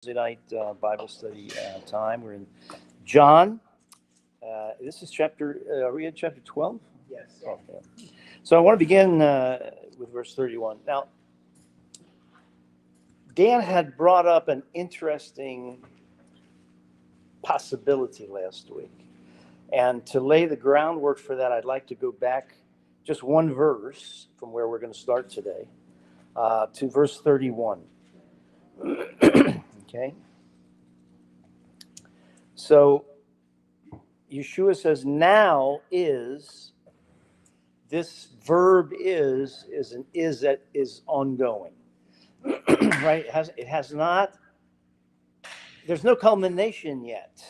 Wednesday night Bible study time. We're in John. This is chapter, are we in chapter 12? Yes. Oh, yeah. So I want to begin with verse 31. Now, Dan had brought up an interesting possibility last week. And to lay the groundwork for that, I'd like to go back just one verse from where we're going to start today to verse 31. Okay? So Yeshua says, now is, this verb is an is that is ongoing. Right? It has not, there's no culmination yet.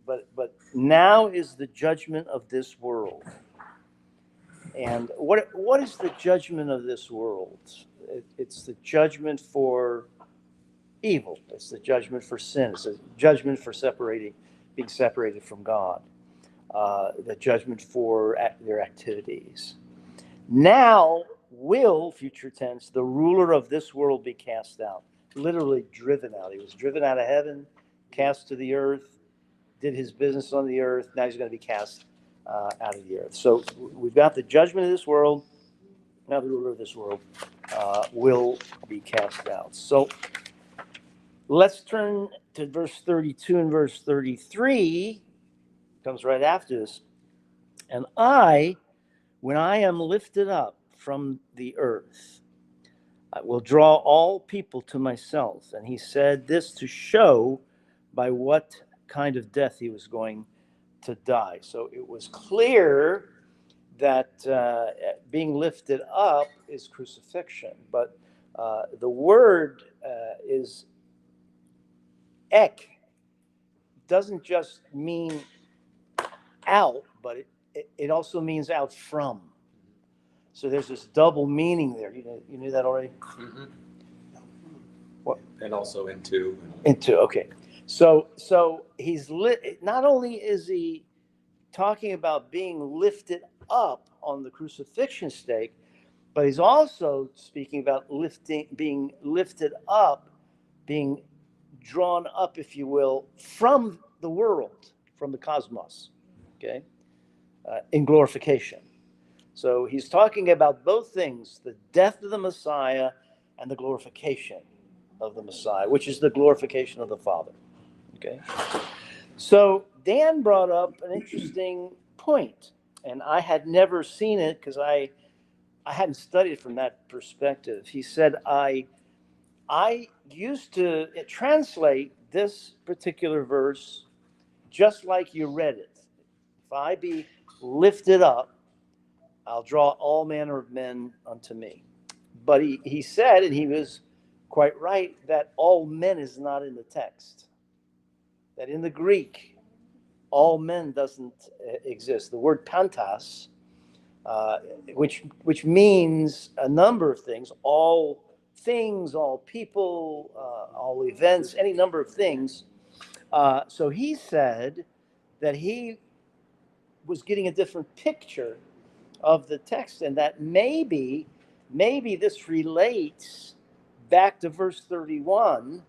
But now is the judgment of this world. And what is the judgment of this world? It's the judgment for evil. It's the judgment for sin. It's the judgment for being separated from God. The judgment for their activities. Now will, future tense, the ruler of this world be cast out. Literally driven out. He was driven out of heaven, cast to the earth, did his business on the earth. Now he's going to be cast out of the earth. So we've got the judgment of this world. Now the ruler of this world will be cast out. So let's turn to verse 32 and verse 33. Comes right after this. And when I am lifted up from the earth, I will draw all people to myself. And he said this to show by what kind of death he was going to die. So it was clear that being lifted up is crucifixion. But the word is ek. Doesn't just mean out, but it also means out from. So there's this double meaning there. You knew that already? Mm-hmm. What? And also into. Okay. So he's not only is he talking about being lifted up on the crucifixion stake, but he's also speaking about being lifted up, being drawn up, if you will, from the world, from the cosmos. Okay. In glorification. So he's talking about both things, the death of the Messiah and the glorification of the Messiah, which is the glorification of the Father. Okay. So Dan brought up an interesting point, and I had never seen it because I hadn't studied from that perspective. He said, I used to translate this particular verse just like you read it. If I be lifted up, I'll draw all manner of men unto me. But he said, and he was quite right, that all men is not in the text. That in the Greek, all men doesn't exist. The word pantas, which means a number of things, all people, all events, any number of things. So he said that he was getting a different picture of the text, and that maybe this relates back to verse 31.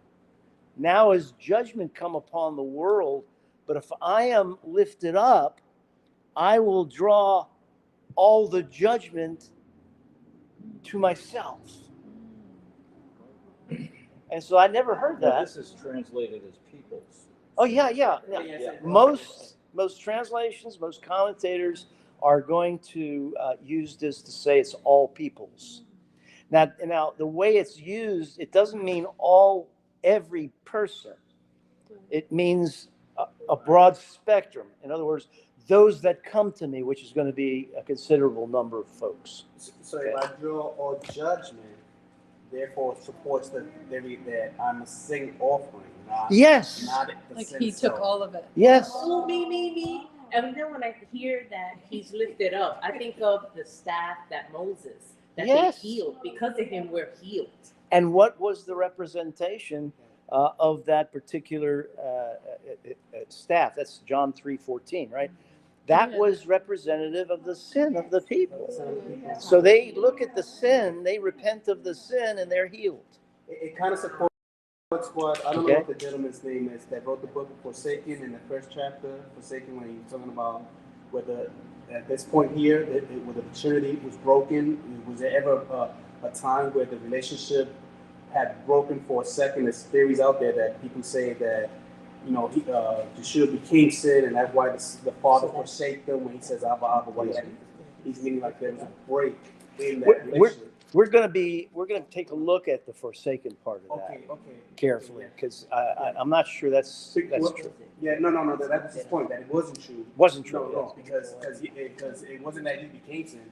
Now is judgment come upon the world, but if I am lifted up, I will draw all the judgment to myself. And so I never heard that. This is translated as peoples. Oh yeah. Most translations, most commentators are going to use this to say it's all peoples. Now the way it's used, it doesn't mean every person. It means a broad spectrum. In other words, those that come to me, which is going to be a considerable number of folks. So if I draw all judgment, therefore supports the theory that I'm a sin offering. Yes. Not like he took all of it. Yes. Oh, me. And then when I hear that he's lifted up, I think of the staff that Moses, that they healed. Because of him, we're healed. And what was the representation of that particular staff? That's John 3:14, right? That was representative of the sin of the people. So they look at the sin, they repent of the sin, and they're healed. It kind of supports what, I don't Okay. know what the gentleman's name is that wrote the book Forsaken in the first chapter, Forsaken, when he was talking about whether at this point here, whether the Trinity was broken, was there ever a time where the relationship had broken for a second? There's theories out there that people say that, Yeshua became sin, and that's why the Father forsake them when he says Abba, Abba, whatever. He's meaning like there was a break in that relationship. We're going to take a look at the forsaken part of that Okay. carefully, because I'm not sure that's true. Yeah, no. That was his point, that it wasn't true. Wasn't true. No, because it wasn't that he became sin.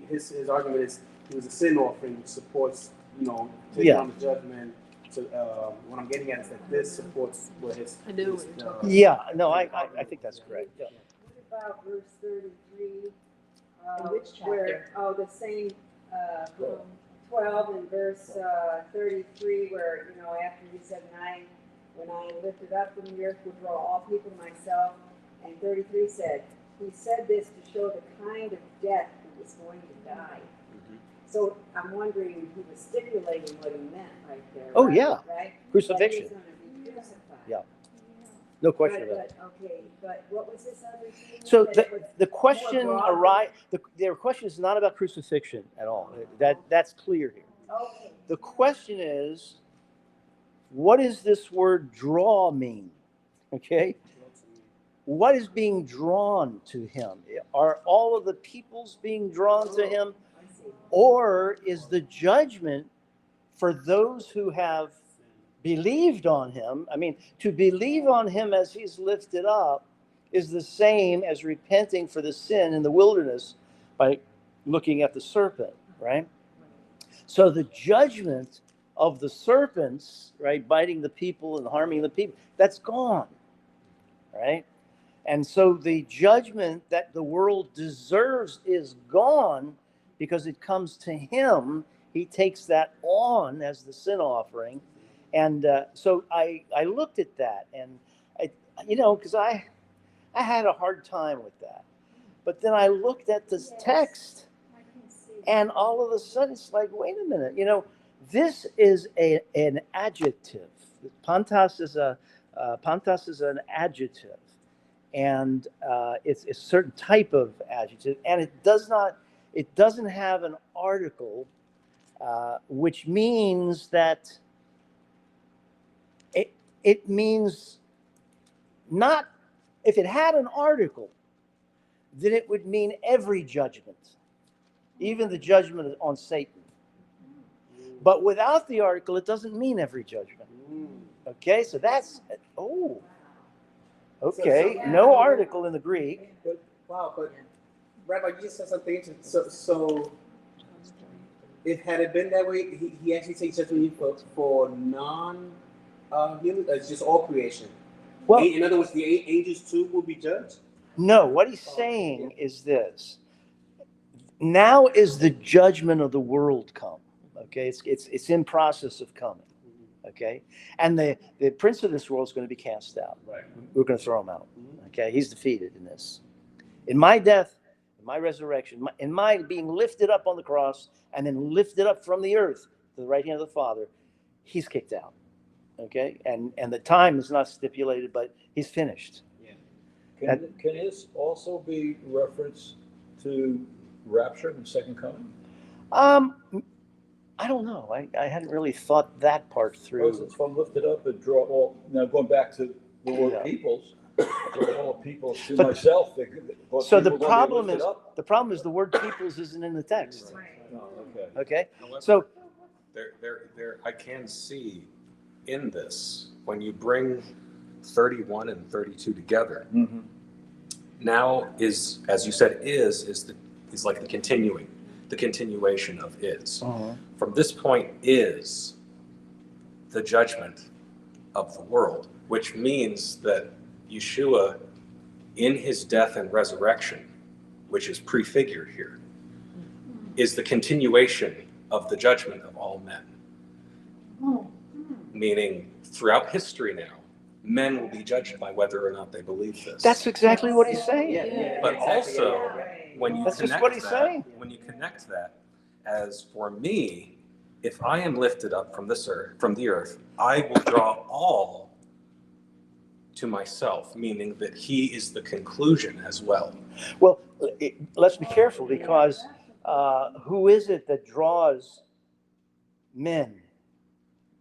His argument is he was a sin offering, which supports, taking on the judgment. So what I'm getting at is that this supports what his. I know what you're talking Yeah, no, I think that's correct. Yeah. What about verse 33? In which chapter? Where, the same 12 and verse 33, where, after he said, when I am lifted up from the earth, will draw all people to myself. And 33 said, he said this to show the kind of death he was going to die. So I'm wondering, he was stipulating what he meant right there. Oh, right? yeah. Right? Crucifixion. That he was going to be crucified. Yeah. No question about it. But what was this other thing? So that was the question more their question is not about crucifixion at all. That's clear here. Okay. The question is, what does this word draw mean? Okay. What is being drawn to him? Are all of the peoples being drawn to him? Or is the judgment for those who have believed on him? I mean, to believe on him as he's lifted up is the same as repenting for the sin in the wilderness by looking at the serpent, right? So the judgment of the serpents, right, biting the people and harming the people, that's gone, right? And so the judgment that the world deserves is gone because it comes to him. He takes that on as the sin offering. And so I looked at that, and because I had a hard time with that. But then I looked at this text, and all of a sudden it's like, wait a minute, this is an adjective. Pantas is an adjective, and it's a certain type of adjective, and it doesn't have an article, which means that it means not, if it had an article, then it would mean every judgment, even the judgment on Satan. But without the article, it doesn't mean every judgment. Okay, so that's, okay, no article in the Greek. But Rabbi, you just said something interesting. So if had it been that way, he actually takes judgment for non-human, it's just all creation. Well, In other words, the angels too will be judged? no, what he's saying is this. Now is the judgment of the world come. Okay, it's in process of coming. Okay, and the prince of this world is going to be cast out. Right. We're going to throw him out. Okay, he's defeated in this. In my death, in my resurrection, in my being lifted up on the cross and then lifted up from the earth to the right hand of the Father, he's kicked out. Okay, and the time is not stipulated, but he's finished. Yeah. Can this also be reference to rapture and second coming? I don't know. I hadn't really thought that part through. Because if I'm lifted up and draw all, now going back to the word Yeah. peoples, draw all peoples to But- myself. So the problem is the word peoples isn't in the text. Oh, okay. Okay, However, so there, I can see in this when you bring 31 and 32 together. Mm-hmm. Now is, as you said, is like the continuation of is. From this point is the judgment of the world, which means that Yeshua, in his death and resurrection, which is prefigured here, is the continuation of the judgment of all men. Meaning, throughout history now, men will be judged by whether or not they believe this. that's exactly what he's saying. But also, when you That's just connect what he's that, saying. when you connect that, as for me, if I am lifted up from the earth, I will draw all to myself, meaning that he is the conclusion as well. Well, let's be careful because who is it that draws men?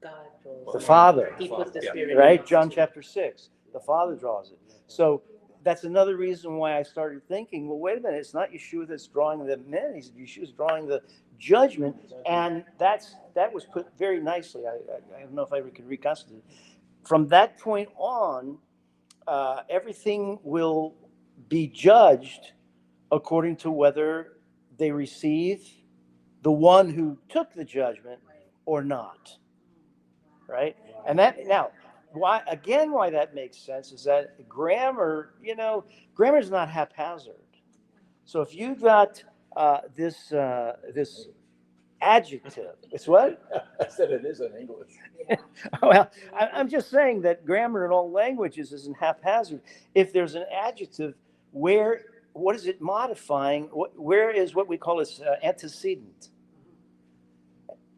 God draws. The Father. He puts the Yeah. Spirit in Right? us, John too. chapter 6. The Father draws it. So that's another reason why I started thinking, well, wait a minute, it's not Yeshua that's drawing the men. Yeshua's drawing the judgment. And that was put very nicely. I don't know if I can reconstitute it. From that point on, everything will be judged according to whether they receive the one who took the judgment or not. Right? And that now, why that makes sense is that grammar, grammar's not haphazard. So if you got this adjective, it's what? I said it is in English. Well, I'm just saying that grammar in all languages isn't haphazard. If there's an adjective, what is it modifying? Where is what we call its antecedent?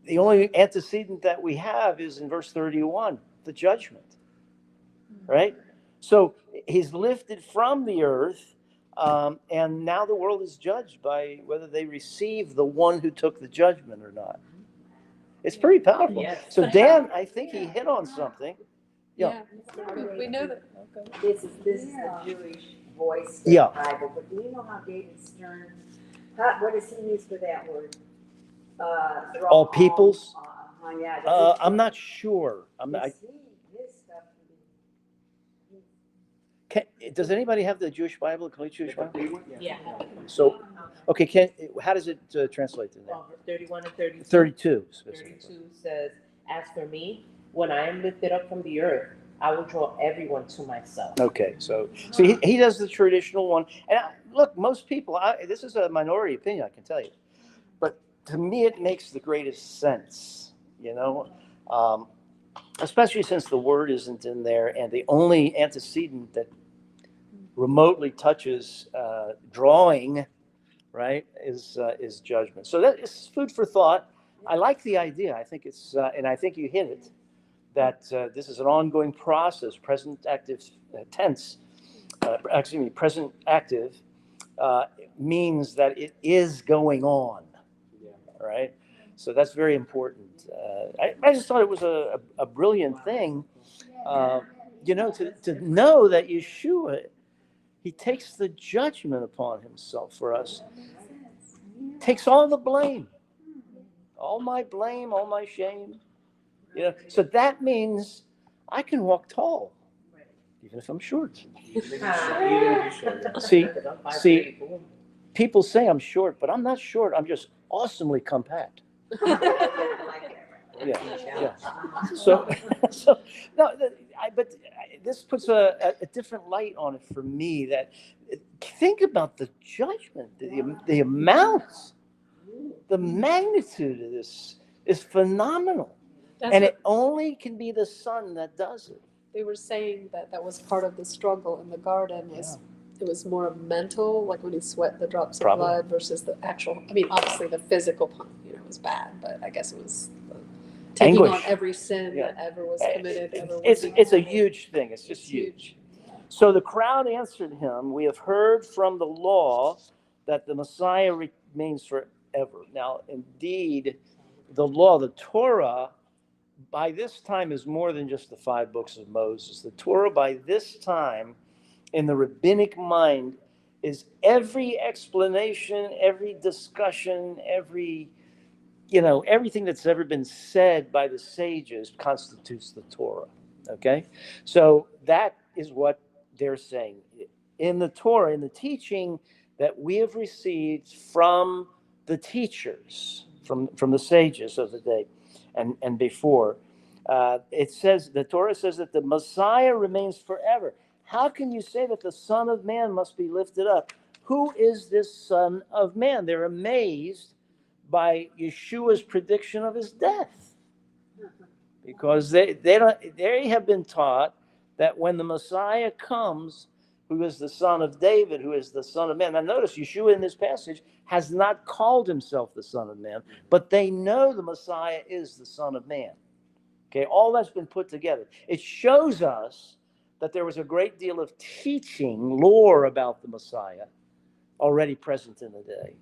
The only antecedent that we have is in verse 31, the judgment, right? So he's lifted from the earth, and now the world is judged by whether they receive the one who took the judgment or not. It's pretty powerful. Yes. So Dan, I think he hit on something. Yeah. We know that. This is the Jewish voice Yeah. Bible, but do you know how David Stern, what does he use for that word? All peoples? Yeah. I'm not sure. His stuff Does anybody have the Jewish Bible, the complete Jewish Bible? Yeah. So, okay, how does it translate to that? 31 and 32. 32 specifically. 32 says, "As for me, when I am lifted up from the earth, I will draw everyone to myself." Okay, so he does the traditional one. And look, most people, this is a minority opinion, I can tell you. But to me, it makes the greatest sense, especially since the word isn't in there. And the only antecedent that remotely touches drawing, right, is judgment. So that is food for thought. I like the idea. I think it's, and I think you hit it, that this is an ongoing process, present active tense, present active means that it is going on, right? So that's very important. I just thought it was a brilliant thing, to know that Yeshua, he takes the judgment upon himself for us, takes all the blame, all my blame, all my shame. So that means I can walk tall, even if I'm short. See, people say I'm short, but I'm not short. I'm just awesomely compact. Yeah. So no, but this puts a different light on it for me. That think about the judgment, the amounts, the magnitude of this is phenomenal. And it only can be the Son that does it. They were saying that was part of the struggle in the garden. It was more mental, like when he sweat the drops of blood versus the actual. I mean, obviously the physical, was bad, but I guess it was taking Anguish. on every sin that ever was committed. It's a huge thing. It's just huge. So the crowd answered him, "We have heard from the law that the Messiah remains forever." Now, indeed, the law, the Torah, by this time is more than just the 5 books of Moses. The Torah by this time in the rabbinic mind is every explanation, every discussion, everything that's ever been said by the sages constitutes the Torah. Okay? So that is what they're saying. In the Torah, in the teaching that we have received from the teachers, from the sages of the day and before, the Torah says that the Messiah remains forever. How can you say that the Son of Man must be lifted up? Who is this Son of Man? They're amazed by Yeshua's prediction of his death, because they have been taught that when the Messiah comes, who is the son of David, who is the son of man. Now notice Yeshua in this passage has not called himself the son of man, but they know the Messiah is the son of man. Okay, all that's been put together. It shows us that there was a great deal of teaching, lore about the Messiah already present in the day.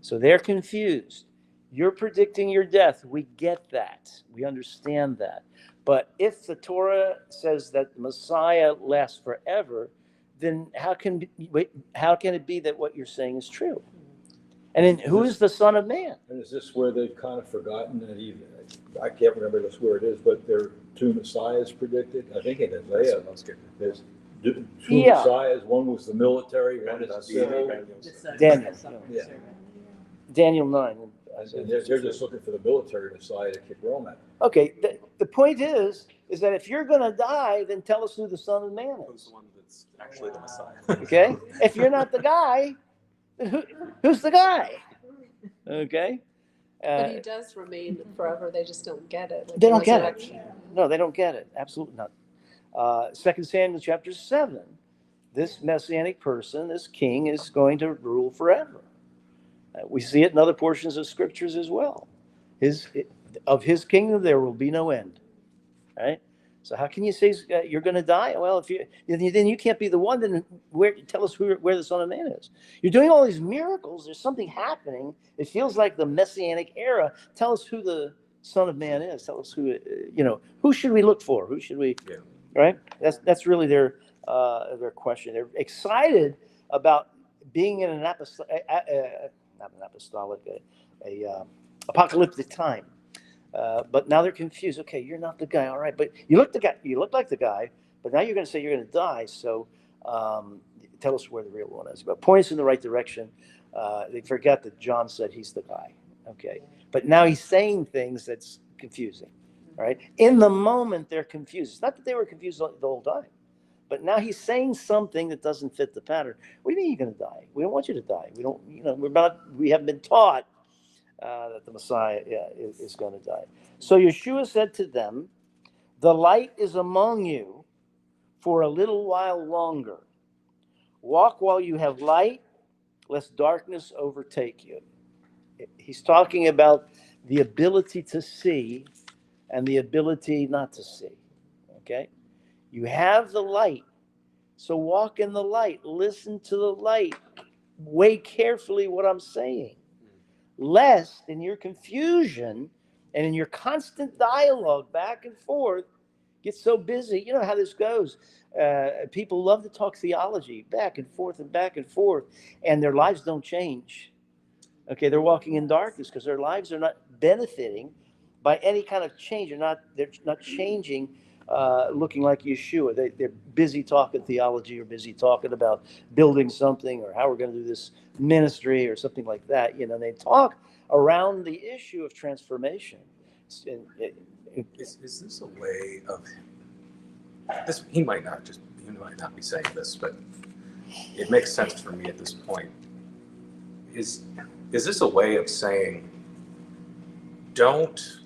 So they're confused. You're predicting your death. We get that. We understand that. But if the Torah says that the Messiah lasts forever, then how can it be that what you're saying is true? And then who is the Son of Man? And is this where they've kind of forgotten that I can't remember this where it is, but there are two messiahs predicted? I think in Isaiah, there's two messiahs. One was the military, one is the civil. Daniel. Yeah. Daniel 9. And they're just looking for the military messiah to kick Rome out. Okay, the point is that if you're going to die, then tell us who the Son of Man Who's is. the one that's actually the Messiah? Okay? If you're not the guy, then who's the guy? Okay? But he does remain forever. They just don't get it. Like They the don't get it. resurrection. No, they don't get it. Absolutely not. 2 Samuel chapter 7. This messianic person, this king, is going to rule forever. We see it in other portions of scriptures as well. Of his kingdom there will be no end. Right? So how can you say you're going to die? Well, if then you can't be the one. Then tell us where the Son of Man is. You're doing all these miracles. There's something happening. It feels like the messianic era. Tell us who the Son of Man is. Tell us who should we look for? Who should we? Yeah. Right? That's really their question. They're excited about being in an apocalyptic time. But now they're confused. Okay, you're not the guy. All right, but you look like the guy. But now you're going to say you're going to die. So tell us where the real one is. But point us in the right direction. They forget that John said he's the guy. Okay, but now he's saying things that's confusing. All right, in the moment they're confused. It's not that they were confused the whole time, but now he's saying something that doesn't fit the pattern. What do you mean you're going to die? We don't want you to die. We don't. We haven't been taught that the Messiah is going to die. So Yeshua said to them, "The light is among you for a little while longer. Walk while you have light, lest darkness overtake you." He's talking about the ability to see and the ability not to see. Okay? You have the light, so walk in the light. Listen to the light. Weigh carefully what I'm saying. Lest in your confusion and in your constant dialogue back and forth, get so busy. You know how this goes. People love to talk theology back and forth, and their lives don't change. Okay, they're walking in darkness because their lives are not benefiting by any kind of change. They're not changing, looking like Yeshua. They're busy talking theology or busy talking about building something or how we're going to do this ministry or something like that. They talk around the issue of transformation. Is this a way of this? He might not be saying this, but it makes sense for me at this point. Is this a way of saying, don't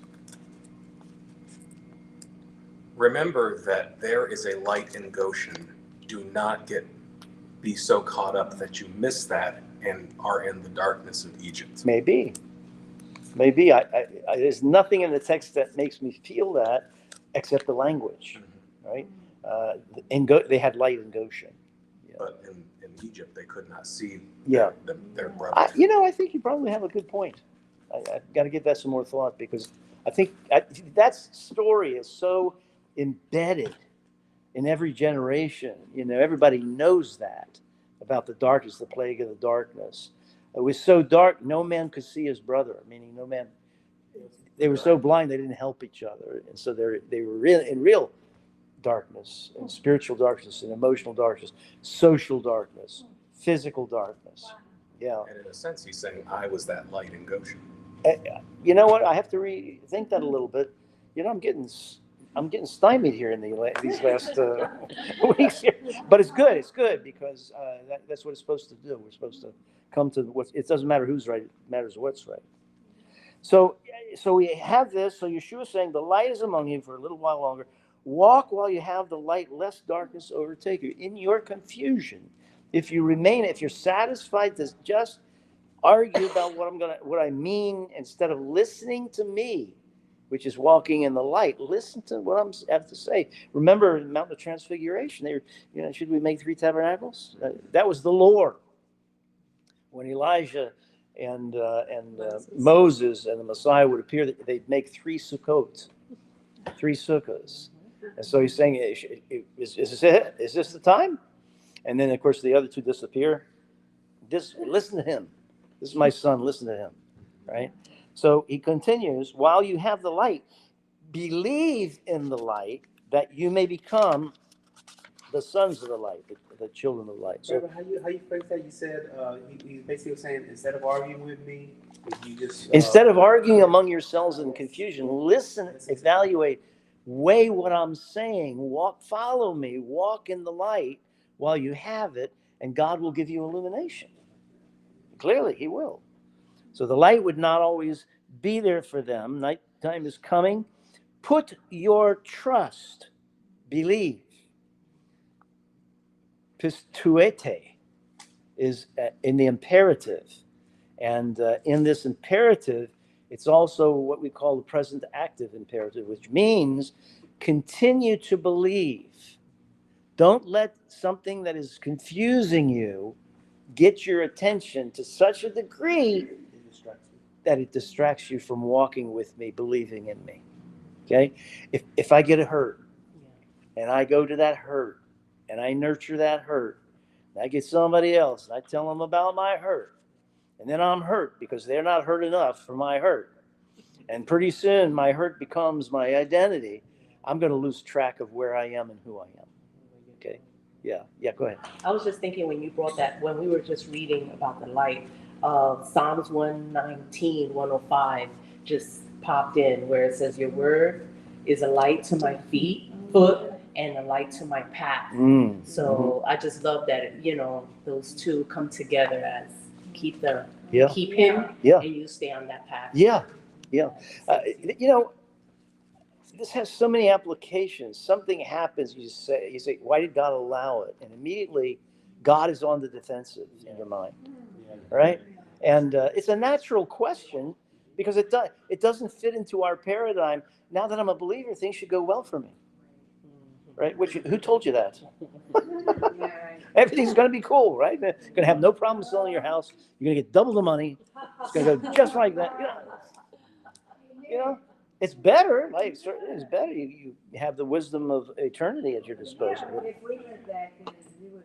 remember that there is a light in Goshen? Do not be so caught up that you miss that and are in the darkness of Egypt. Maybe. There's nothing in the text that makes me feel that except the language, right? They had light in Goshen. But in Egypt, they could not see Yeah. their brother. I think you probably have a good point. I've got to give that some more thought because I think that story is so embedded in every generation. Everybody knows that about the darkness, the plague of the darkness. It was so dark, no man could see his brother, meaning no man. They were so blind, they didn't help each other. And so they were in real darkness, and spiritual darkness, and emotional darkness, social darkness, physical darkness. Yeah. And in a sense, he's saying, I was that light in Goshen. You know what? I have to rethink that a little bit. I'm getting stymied here in these last weeks here. But it's good. It's good because that's what it's supposed to do. We're supposed to come to it doesn't matter who's right. It matters what's right. So we have this. So Yeshua is saying, the light is among you for a little while longer. Walk while you have the light, lest darkness overtake you. In your confusion, if you're satisfied to just argue about what I mean instead of listening to me, which is walking in the light. Listen to what I have to say. Remember the Mount of Transfiguration. Should we make 3 tabernacles? That was the Lord. When Elijah and Moses and the Messiah would appear, they'd make 3 sukkot, 3 sukkahs. And so he's saying, is this it? Is this the time? And then, of course, the other 2 disappear. Listen to him. This is my son. Listen to him. Right? So he continues, while you have the light, believe in the light that you may become the sons of the light, the children of light. So, how you phrase that? You said he basically was saying, instead of arguing with me, you just instead of arguing among yourselves in confusion, listen, evaluate, weigh what I'm saying, follow me, walk in the light while you have it, and God will give you illumination. Clearly, he will. So the light would not always be there for them. Nighttime is coming. Put your trust, believe. Pistuete is in the imperative. And in this imperative, it's also what we call the present active imperative, which means continue to believe. Don't let something that is confusing you get your attention to such a degree that it distracts you from walking with me, believing in me. Okay? If I get a hurt and I go to that hurt and I nurture that hurt, and I get somebody else and I tell them about my hurt, and then I'm hurt because they're not hurt enough for my hurt. And pretty soon my hurt becomes my identity. I'm going to lose track of where I am and who I am. Okay? Yeah, go ahead. I was just thinking when you brought that, when we were just reading about the light, Psalms 119, 105 just popped in where it says, your word is a light to my foot, and a light to my path. So I just love that, those 2 come together as keep him, and you stay on that path. Yeah. This has so many applications. Something happens, you say, why did God allow it? And immediately, God is on the defensive in your mind, right? And it's a natural question because it doesn't fit into our paradigm. Now that I'm a believer, things should go well for me, right? Who told you that? Everything's going to be cool, right? You're going to have no problem selling your house. You're going to get double the money. It's going to go just like that. It's better. Like, certainly it's better. You have the wisdom of eternity at your disposal. Yeah, if we lived back then, we would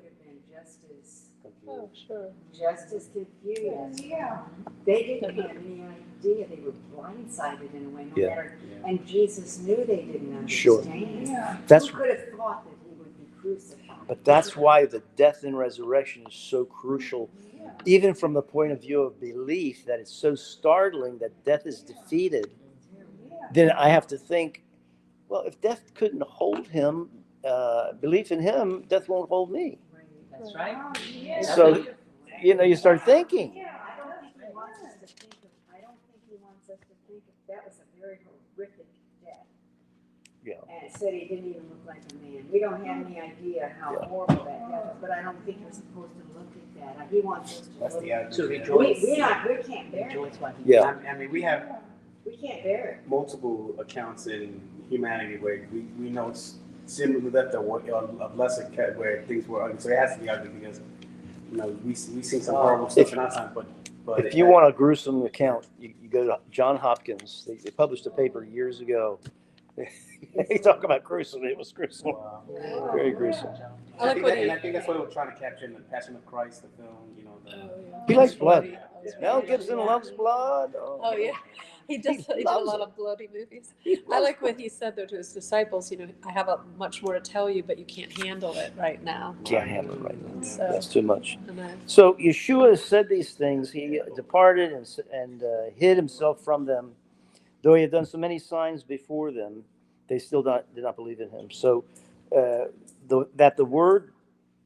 have been just as Oh, sure. just as confused. Yeah. They didn't have any idea. They were blindsided in a way. No matter, and Jesus knew they didn't understand. Sure. Yeah. Who could have thought that he would be crucified? But that's why the death and resurrection is so crucial, even from the point of view of belief, that it's so startling that death is defeated. Then I have to think, well, if death couldn't hold him, belief in him, death won't hold me. That's right. So, you start thinking. I don't think he wants us to think that was a very horrific death. Yeah. And it said he didn't even look like a man. We don't have any idea how horrible that death was, but I don't think we're supposed to look at that. He wants us to rejoice. We can't bear it. Yeah. I mean, we have We can't bear it. multiple accounts in humanity where we know it's similar left a lesser cut where things were ugly. So it has to be ugly because we seen some horrible stuff in our time. But If you want a gruesome account, you go to John Hopkins. They published a paper years ago. They talk about gruesome. It was gruesome. Very gruesome. I think that's what they were trying to capture in the Passion of Christ, the film. He likes blood. Mel Gibson loves blood. Oh yeah, he did a lot of bloody movies. I like what he said though to his disciples. I have much more to tell you, but you can't handle it right now. Can't handle it right now. So, That's too much. then, So Yeshua said these things. He departed and hid himself from them. Though he had done so many signs before them, they still did not believe in him. So that the word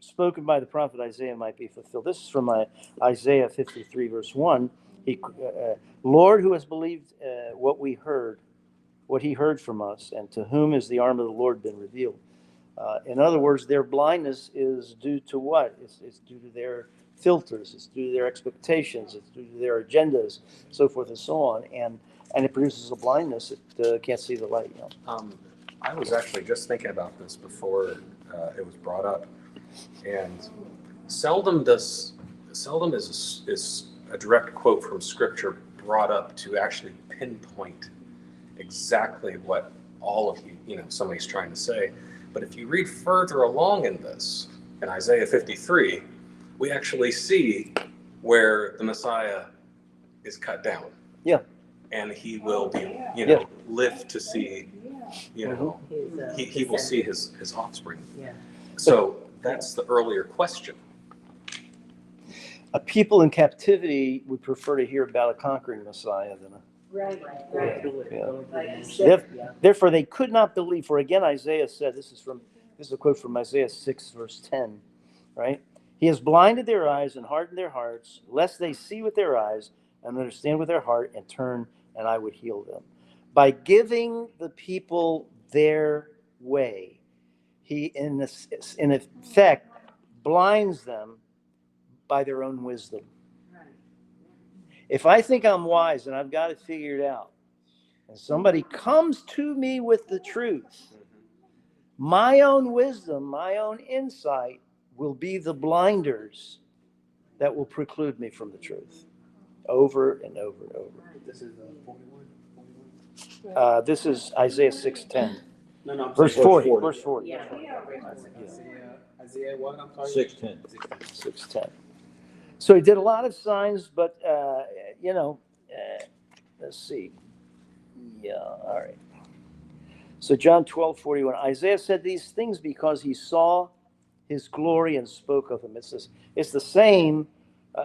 spoken by the prophet Isaiah might be fulfilled. This is from Isaiah 53, verse 1. Lord, who has believed what we heard, what he heard from us, and to whom has the arm of the Lord been revealed? In other words, their blindness is due to what? It's due to their filters, it's due to their expectations, it's due to their agendas, so forth and so on, and it produces a blindness that can't see the light. You know? I was actually just thinking about this before it was brought up, and seldom is a direct quote from Scripture brought up to actually pinpoint exactly what all of somebody's trying to say. But if you read further along in this, in Isaiah 53, we actually see where the Messiah is cut down. Yeah. And he will be, Yeah. live to see, he will see his offspring. Yeah. So that's the earlier question. A people in captivity would prefer to hear about a conquering Messiah than a. Right, Go right. through it, Yeah. go through Like you it. said. Yeah. Therefore, they could not believe. For again, Isaiah said, this is a quote from Isaiah 6, verse 10, right? He has blinded their eyes and hardened their hearts, lest they see with their eyes and understand with their heart and turn, and I would heal them. By giving the people their way, he, in effect, blinds them by their own wisdom. If I think I'm wise and I've got it figured out, and somebody comes to me with the truth, my own wisdom, my own insight will be the blinders that will preclude me from the truth over and over and over. This is 41. This is Isaiah 6:10. No, no, I'm Verse sorry. 40. Verse 40. Yeah. Isaiah what? I'm sorry. 6:10. 6:10. So he did a lot of signs, but, let's see. Yeah, all right. So John 12:41. Isaiah said these things because he saw his glory and spoke of him. It's the same.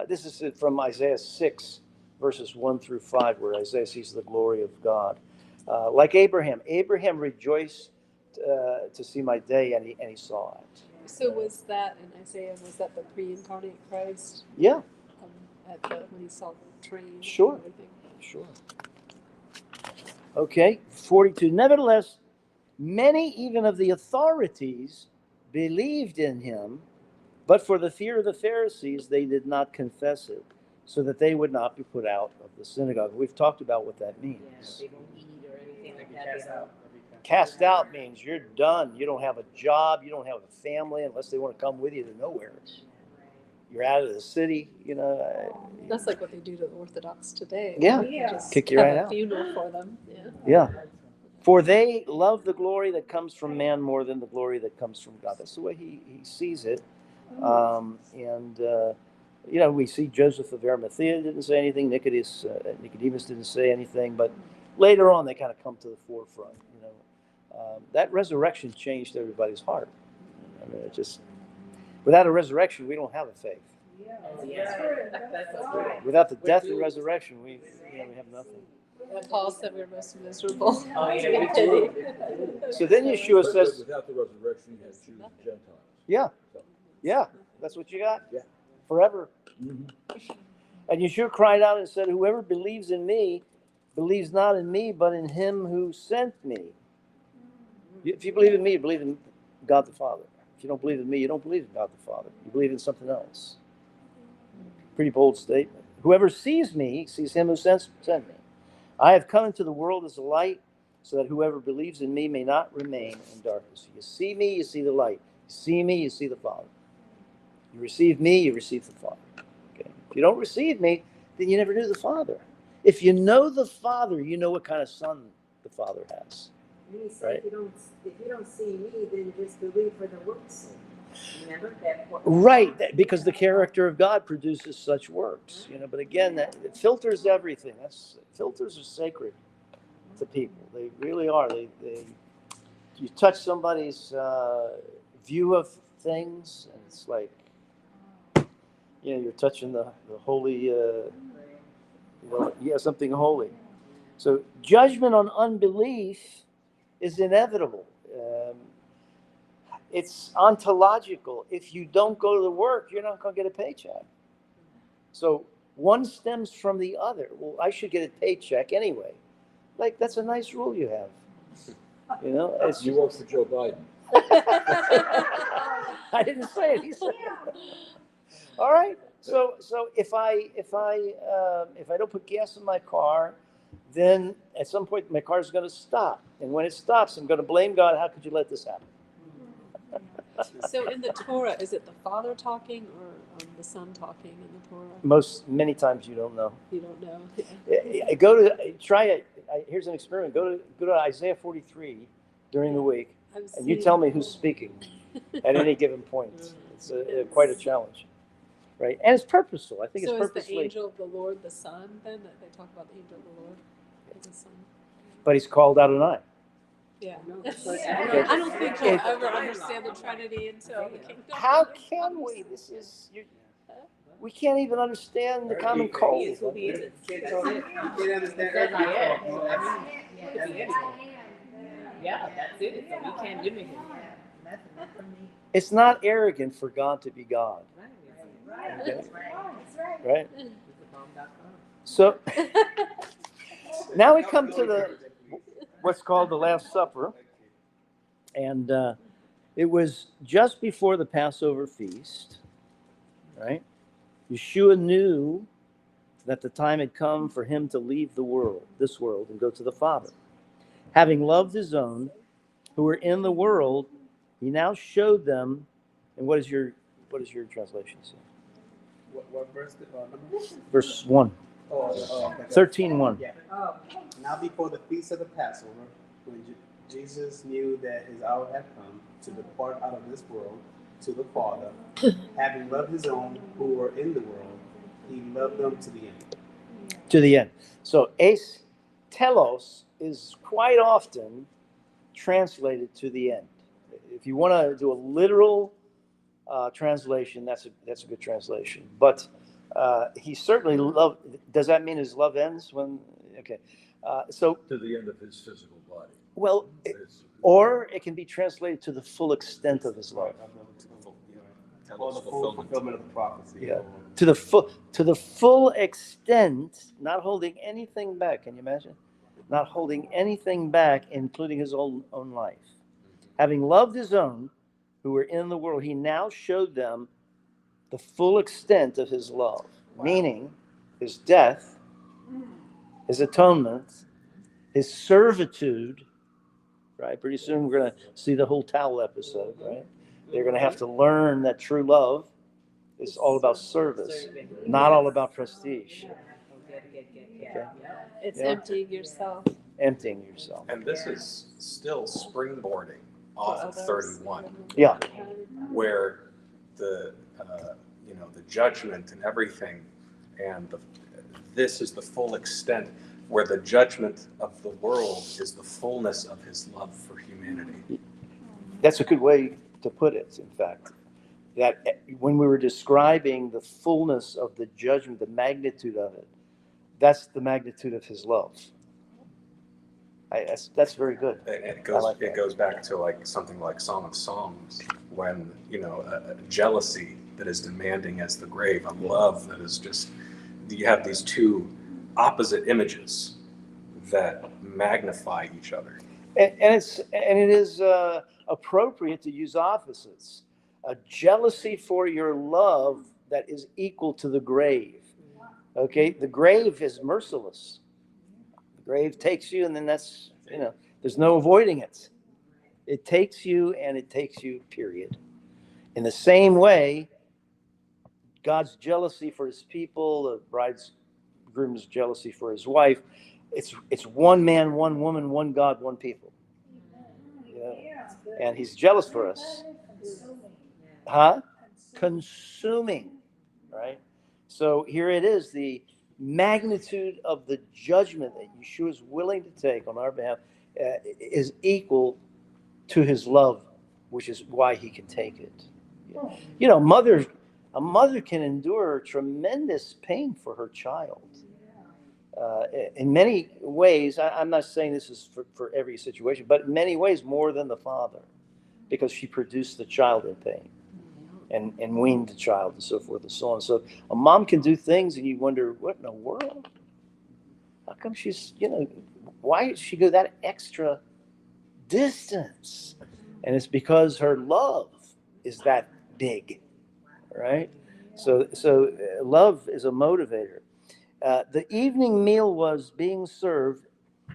This is from Isaiah 6, verses 1 through 5, where Isaiah sees the glory of God. Like Abraham. Abraham rejoiced to see my day, and he saw it. So was that in Isaiah? Was that the pre-incarnate Christ? Yeah, When he saw the train? Sure. And everything? sure. Okay, 42. Nevertheless, many even of the authorities believed in him, but for the fear of the Pharisees, they did not confess it, so that they would not be put out of the synagogue. We've talked about what that Yeah, means. they don't eat or anything like that. Cast They don't. out. Cast out means you're done. You don't have a job. You don't have a family unless they want to come with you to nowhere. You're out of the city. That's like what they do to the Orthodox today. Yeah. They just Kick you have right a out. funeral for them. Yeah. Yeah. For they love the glory that comes from man more than the glory that comes from God. That's the way he sees it. We see Joseph of Arimathea didn't say anything. Nicodemus didn't say anything. But later on, they kind of come to the forefront. That resurrection changed everybody's heart. I mean, without a resurrection, we don't have a faith. That's right. Without the death and resurrection, we have nothing. Paul said we were most miserable. Oh, yeah, we do. So then Yeshua But says, without the resurrection, you have Jews and Gentiles. yeah, that's what you got. Yeah. Forever. Mhm. And Yeshua cried out and said, whoever believes in me believes not in me, but in him who sent me. If you believe in me, you believe in God the Father. If you don't believe in me, you don't believe in God the Father. You believe in something else. Pretty bold statement. Whoever sees me sees him who sent me. I have come into the world as a light, so that whoever believes in me may not remain in darkness. You see me, you see the light. You see me, you see the Father. You receive me, you receive the Father. Okay. If you don't receive me, then you never knew the Father. If you know the Father, you know what kind of son the Father has. And he said, Right. if you don't see me, then just believe for the works. Remember that part? Right, because the character of God produces such works. But again, it filters everything. Filters are sacred to people. They really are. You touch somebody's view of things, and it's like, you're touching the holy, something holy. So judgment on unbelief is inevitable. It's ontological. If you don't go to the work, you're not going to get a paycheck. So one stems from the other. Well, I should get a paycheck anyway. Like, that's a nice rule you have. You know, it's You work for Joe Biden. I didn't say it. He said it. All right. So if I don't put gas in my car, then at some point my car is going to stop, and when it stops, I'm going to blame God. How could you let this happen? So in the Torah, is it the father talking or the son talking in the Torah? Many times you don't know. You don't know. Go to try it. Here's an experiment. Go to Isaiah 43 during the week, and you tell me who's speaking at any given point. It's quite a challenge, right? And it's purposeful. I think So it's is the purposefully. angel of the Lord the son then? That they talk about the angel of the Lord as the son? But he's called Adonai. Yeah. Okay. I don't think we'll ever understand the Trinity until the kingdom. How can we? We can't even understand the common He cold. is who he is. That's it. You can't understand Says I am. everything. Yeah, that's it. So we can't limit him. It's not arrogant for God to be God. Okay? Right? So now we come to what's called the Last Supper, and it was just before the Passover feast, right? Yeshua knew that the time had come for him to leave this world, and go to the Father. Having loved his own who were in the world, he now showed them. And what does your translation say? What verse? Number? Verse 1. Okay. 13:1. Yeah. Now before the feast of the Passover, when Jesus knew that his hour had come to depart out of this world to the Father, having loved his own who were in the world, he loved them to the end. To the end. So telos is quite often translated to the end. If you want to do a literal translation, that's a good translation. But he certainly loved. Does that mean his love ends when? Okay. So To the end of his physical body. well, or it can be translated to the full extent of his love. Or the full fulfillment of the prophecy. Yeah. To the full extent, not holding anything back. Can you imagine? Not holding anything back, including his own life. Having loved his own who were in the world, he now showed them the full extent of his love, meaning his death, his atonement, his servitude, right? Pretty soon we're going to see the whole towel episode, right? They're going to have to learn that true love is all about service, not all about prestige. Okay? It's Yeah. emptying yourself. Emptying yourself. And this is still springboarding off of 31, Yeah. where the the judgment and everything, and this is the full extent where the judgment of the world is the fullness of his love for humanity. That's a good way to put it, in fact. That when we were describing the fullness of the judgment, the magnitude of it, that's the magnitude of his love. That's very good. And it goes back to like something like Song of Songs, when a jealousy that is demanding as the grave, a love that is just, you have these two opposite images that magnify each other. And it is appropriate to use opposites. A jealousy for your love that is equal to the grave. Okay, the grave is merciless. The grave takes you, and then that's there's no avoiding it. It takes you, and it takes you. Period. In the same way, God's jealousy for his people, the bridegroom's jealousy for his wife, it's one man, one woman, one God, one people. And he's jealous for us. Consuming, right? So here it is, the magnitude of the judgment that Yeshua is willing to take on our behalf is equal to his love, which is why he can take it. A mother can endure tremendous pain for her child. In many ways, I'm not saying this is for every situation, but in many ways more than the father, because she produced the child in pain and weaned the child and so forth and so on. So a mom can do things and you wonder, what in the world? How come she's, why did she go that extra distance? And it's because her love is that big, right? So love is a motivator. The evening meal was being served,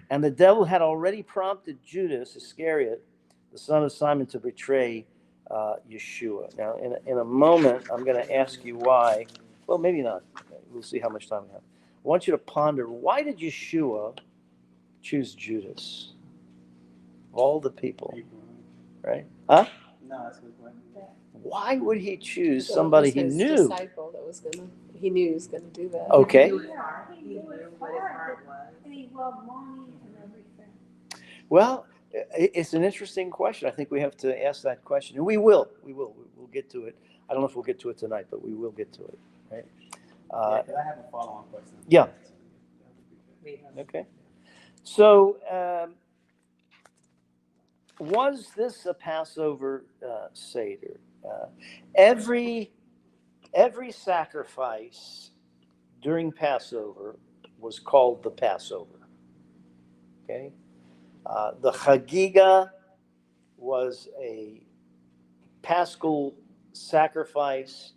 and the devil had already prompted Judas Iscariot, the son of Simon, to betray Yeshua. Now, in a moment, I'm going to ask you why. Well, maybe not. We'll see how much time we have. I want you to ponder, why did Yeshua choose Judas? Of all the people, right? Huh? No, that's a good question. Why would he choose So it somebody was he his knew? disciple that was he knew he was gonna do that. Okay. He knew what his heart was. And he loved money and everything. Well, it's an interesting question. I think we have to ask that question, and we will. We'll get to it. I don't know if we'll get to it tonight, but we will get to it. Right? Could I have a follow-on question? Yeah. Okay. So, was this a Passover Seder? Every sacrifice during Passover was called the Passover. Okay. The Chagiga was a Paschal sacrifice,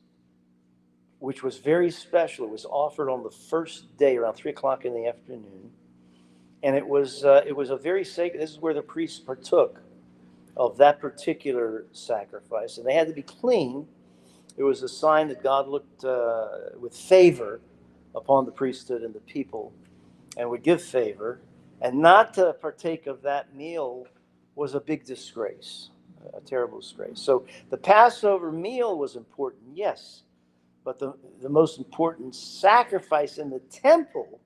which was very special. It was offered on the first day around 3:00 in the afternoon, and it was a very sacred. This is where the priests partook of that particular sacrifice, and they had to be clean. It was a sign that God looked with favor upon the priesthood and the people, and would give favor. And not to partake of that meal was a big disgrace, a terrible disgrace. So the Passover meal was important, yes, but the most important sacrifice in the temple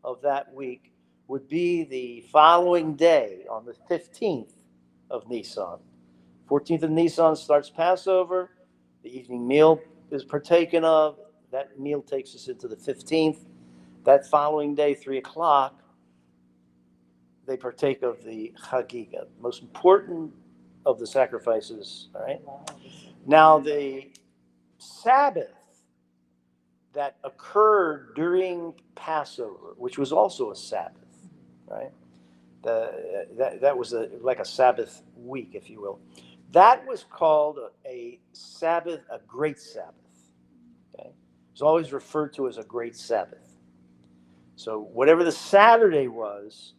of that week would be the following day on the 15th of Nisan. 14th of Nisan starts Passover. The evening meal is partaken of. That meal takes us into the 15th. That following day, 3:00, they partake of the Chagiga, most important of the sacrifices. All right. Now, the Sabbath that occurred during Passover, which was also a Sabbath, right? That was like a Sabbath week, if you will. That was called a Sabbath, a great Sabbath. Okay, it's always referred to as a great Sabbath. So whatever the Saturday was,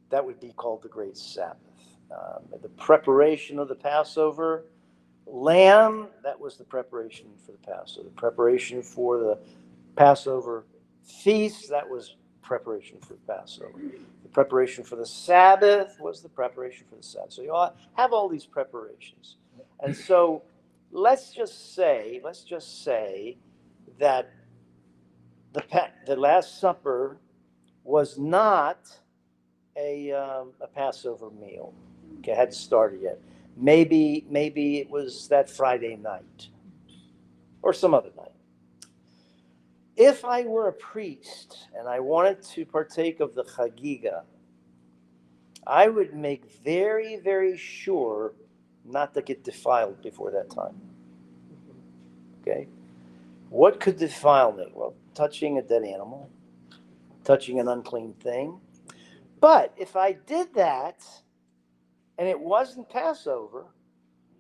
that would be called the great Sabbath. The preparation of the Passover lamb, that was the preparation for the Passover. The preparation for the Passover feast, that was preparation for the Passover. The preparation for the Sabbath was the preparation for the Sabbath. So you all have all these preparations. And so let's just say that the Last Supper was not a Passover meal. Okay, it hadn't started yet. Maybe it was that Friday night or some other night. If I were a priest and I wanted to partake of the Chagiga, I would make very, very sure not to get defiled before that time. Okay? What could defile me? Well, touching a dead animal, touching an unclean thing. But if I did that and it wasn't Passover,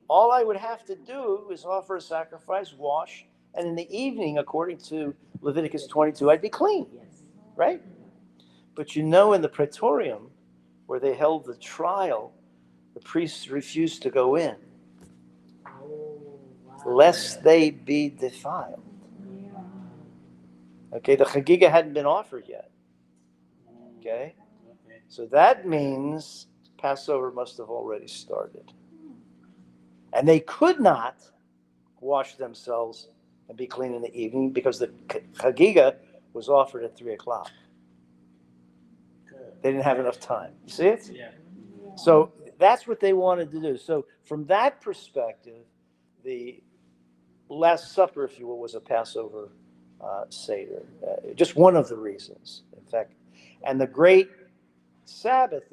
all I would have to do is offer a sacrifice, wash, and in the evening, according to Leviticus 22, I'd be clean, right? But in the praetorium, where they held the trial, the priests refused to go in, lest they be defiled. Okay, the Chagiga hadn't been offered yet. Okay, so that means Passover must have already started. And they could not wash themselves and be clean in the evening because the Chagiga was offered at 3:00. They didn't have enough time. You see it? Yeah. So that's what they wanted to do. So from that perspective, the Last Supper, if you will, was a Passover Seder. Just one of the reasons, in fact. And the great Sabbath,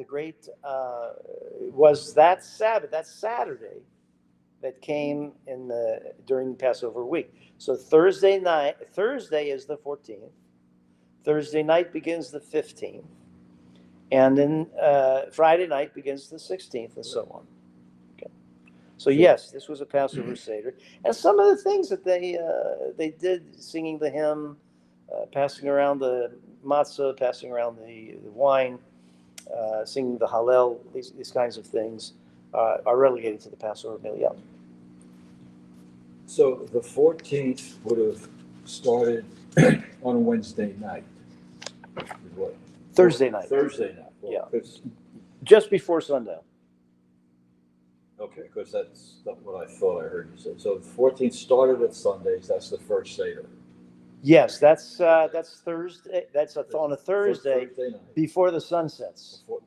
was that Sabbath, that Saturday that came during Passover week. So Thursday is the 14th. Thursday night begins the 15th. And then Friday night begins the 16th and so on. Okay. So yes, this was a Passover Seder. And some of the things that they did, singing the hymn, passing around the matzah, passing around the wine, singing the Hallel, these kinds of things are relegated to the Passover meal. Yeah. So the 14th would have started on Wednesday night. Is what? Thursday night. Thursday night. Well, Yeah. 'cause- Just before sundown. Okay, because that's what I thought I heard you say. So the 14th started at Sundays, that's the first Seder. Yes, that's Thursday. That's on a Thursday Thursday night. before the sun sets. Before-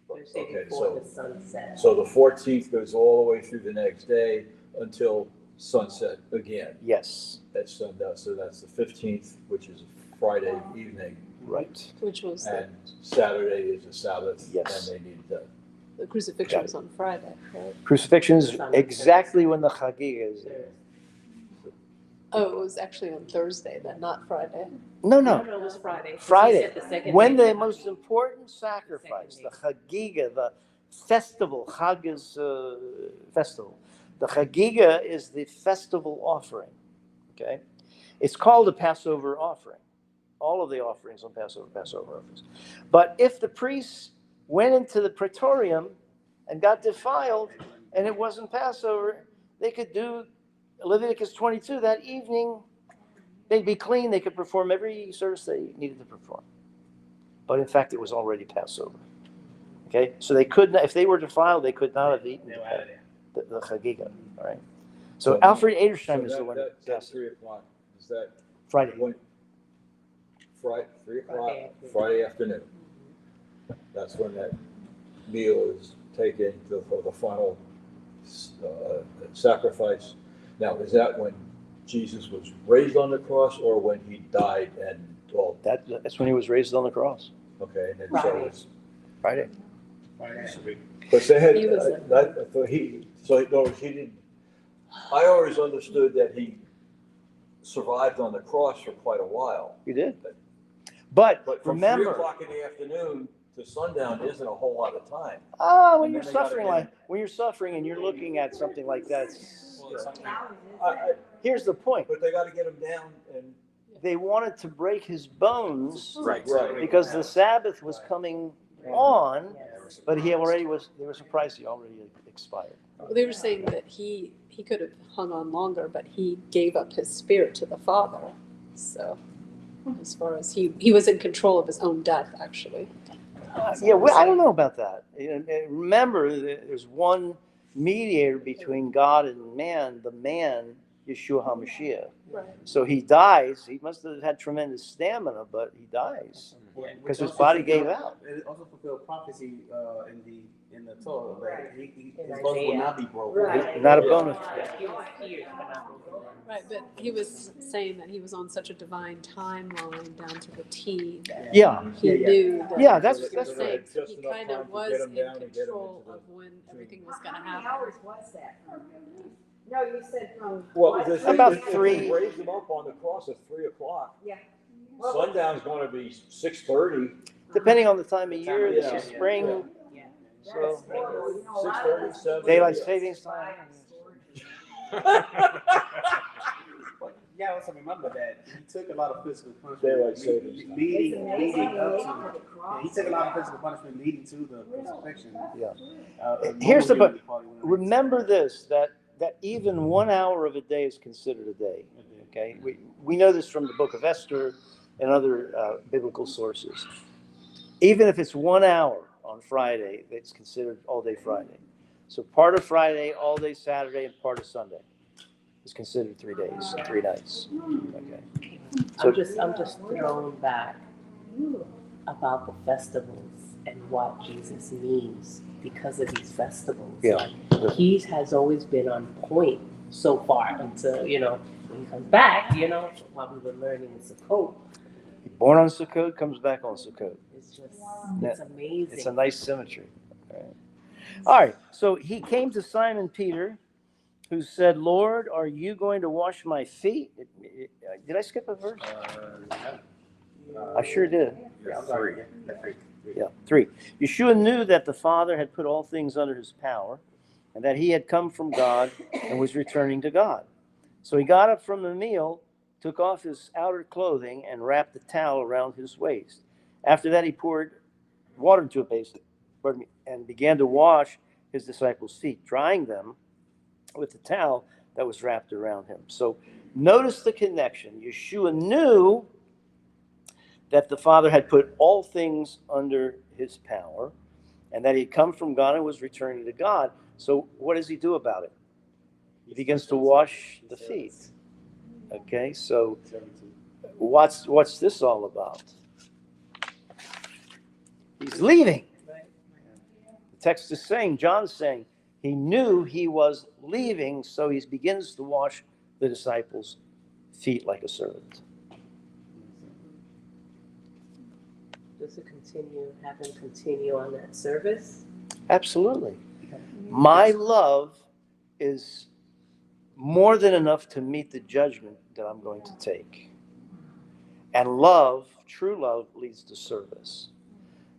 Thursday Okay, before the sunset. so the 14th goes all the way through the next day until sunset again Yes, at sundown. So that's the 15th, which is Friday evening, right. Which was and Saturday is the Sabbath. Yes. And they need that. the crucifixion was on Friday, right? Crucifixion is exactly when the Chagiga is. Oh, it was actually on Thursday, then, not Friday. No, No, no. it was Friday. Friday. He said the second When day. the most important sacrifice, the Chagiga, the festival, Chag is festival. The Chagiga is the festival offering. Okay, it's called a Passover offering. All of the offerings on Passover offerings. But if the priests went into the praetorium and got defiled, and it wasn't Passover, they could do Leviticus 22 that evening. They'd be clean. They could perform every service they needed to perform. But in fact, it was already Passover. Okay, so they could not, if they were defiled, they could not have eaten the Chagiga. All right. So Alfred Edersheim is the one. That's 3 o'clock. Is that Friday. when? Friday, 3 o'clock, Friday afternoon. That's when that meal is taken for the final sacrifice. Now, is that when Jesus was raised on the cross or when he died and well? That's when he was raised on the cross. Okay, and then so Friday. it's Friday. because they had He was he didn't. I always understood that he survived on the cross for quite a while. You did. But But from 3 remember, o'clock in the afternoon to sundown isn't a whole lot of time. when And you're then they gotta suffering get- when you're suffering and you're looking at something like that, I- here's the point. But they got to get him down and. They wanted to break his bones Right. because the Sabbath was coming on, but they were surprised he already expired. Well, they were saying that he could have hung on longer, but he gave up his spirit to the Father. So, as far as he was in control of his own death, actually. Yeah, well, I don't know about that. And remember, there's one mediator between God and man, the man, Yeshua HaMashiach. Right. So he dies. He must have had tremendous stamina, but he dies because his body gave out. It also fulfilled prophecy in the Torah Right. that his In bones will Isaiah. not be broken. Right. Not a bonus. He was pierced, but not broken. Right, but he was saying that he was on such a divine timeline down to the T that Yeah, he knew that. yeah, that's he was saying Just he enough kind time of to was get him in down and get him control into the of when everything was going to How many happen. hours was that? No, you said from. Well, what? the thing About is, if 3. they raised him up on the cross at 3 o'clock. Yeah. Sundown's going to be 6:30. depending on the time of year, this Yeah. is spring, Yeah. so That's horrible. You know, a lot of 6:30, those 7:00. daylight savings time. Yeah, I also remember that he took a lot of physical Daylight punishment savings. leading up to. the He took a lot of physical punishment leading to the crucifixion. Yeah. And Here's the Roman but party went remember this, that even 1 hour of a day is considered a day. Okay, we know this from the book of Esther and other biblical sources. Even if it's 1 hour on Friday, it's considered all day Friday. So part of Friday, all day Saturday, and part of Sunday is considered 3 days, 3 nights. Okay. So- I'm just thrown back about the festivals and what Jesus means because of these festivals. Yeah. Like, he has always been on point so far until, when he comes back, while we were learning in Sukkot. Born on Sukkot, comes back on Sukkot. It's just, Yeah. it's amazing. It's a nice symmetry. All right. So he came to Simon Peter, who said, "Lord, are you going to wash my feet?" Did I skip a verse? I sure did. Yeah, 3. Yeah, 3. Yeshua knew that the Father had put all things under his power and that he had come from God and was returning to God. So he got up from the meal, took off his outer clothing, and wrapped the towel around his waist. After that, he poured water into a basin, and began to wash his disciples' feet, drying them with the towel that was wrapped around him. So notice the connection. Yeshua knew that the Father had put all things under his power and that he'd come from God and was returning to God. So what does he do about it? He begins to wash the feet. Okay, so what's this all about? He's leaving. The text is saying, John's saying, he knew he was leaving, so he begins to wash the disciples' feet like a servant. Just to continue, have him continue on that service. Absolutely. My love is more than enough to meet the judgment that I'm going to take. And love, true love, leads to service.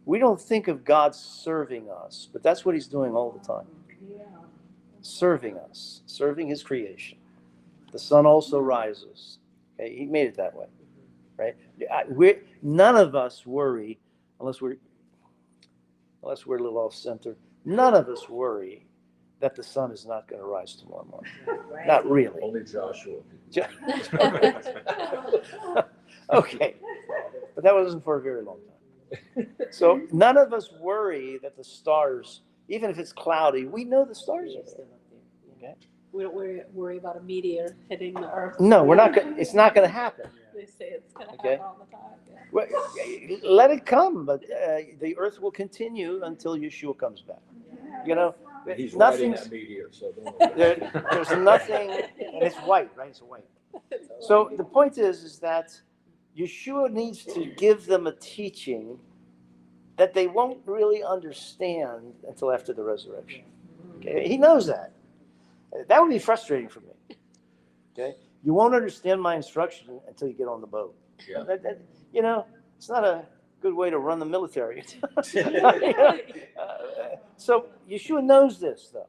We don't think of God serving us, but that's what he's doing all the time. Serving us, serving his creation. The sun also rises. Okay? He made it that way, right? None of us worry, unless we're a little off center. None of us worry that the sun is not going to rise tomorrow morning. Right. Not really. Only Joshua. Okay, but that wasn't for a very long time. So none of us worry that the stars, even if it's cloudy, we know the stars are there. Okay? We don't worry about a meteor hitting the earth. No, we're not. It's not going to happen. They say it's going to Okay. happen all the time. Yeah. Well, let it come, but the earth will continue until Yeshua comes back. You know, He's riding nothing's that meteor, so don't worry. there's nothing, and it's white, right? It's white. So the point is that Yeshua needs to give them a teaching that they won't really understand until after the resurrection. Okay, he knows that. That would be frustrating for me. Okay, you won't understand my instruction until you get on the boat. Yeah. You know, it's not a good way to run the military. So Yeshua knows this, though.